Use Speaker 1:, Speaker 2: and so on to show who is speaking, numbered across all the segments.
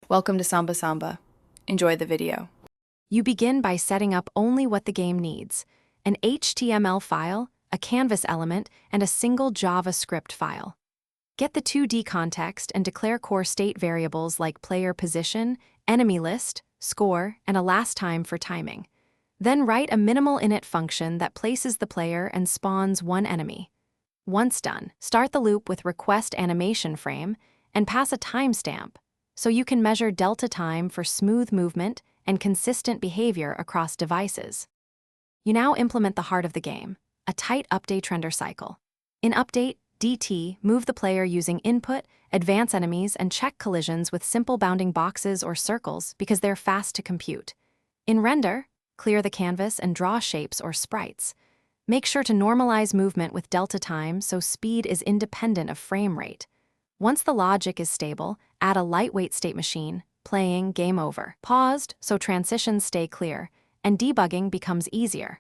Speaker 1: Welcome to Samba Samba. Enjoy the video.
Speaker 2: You begin by setting up only what the game needs: an HTML file, a canvas element, and a single JavaScript file. Get the 2D context and declare core state variables like player position, enemy list, score, and a last time for timing. Then write a minimal init function that places the player and spawns one enemy. Once done, start the loop with request animation frame and pass a timestamp so you can measure delta time for smooth movement and consistent behavior across devices. You now implement the heart of the game, a tight update render cycle. In update DT, move the player using input, advance enemies, and check collisions with simple bounding boxes or circles because they're fast to compute. In render, clear the canvas and draw shapes or sprites. Make sure to normalize movement with delta time so speed is independent of frame rate. Once the logic is stable, add a lightweight state machine, playing game over. Paused so transitions stay clear, and debugging becomes easier.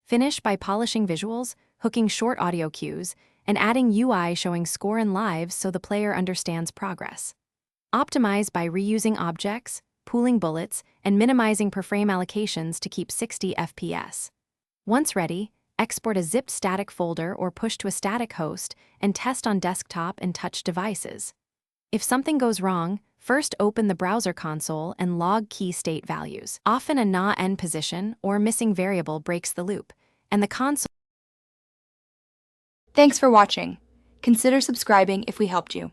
Speaker 2: Finish by polishing visuals, hooking short audio cues, and adding UI showing score and lives so the player understands progress. Optimize by reusing objects, pooling bullets, and minimizing per frame allocations to keep 60 FPS. Once ready, export a zipped static folder or push to a static host and test on desktop and touch devices. If something goes wrong, first open the browser console and log key state values. Often a NA end position or missing variable breaks the loop, and the console.
Speaker 3: Thanks for watching. Consider subscribing if we helped you.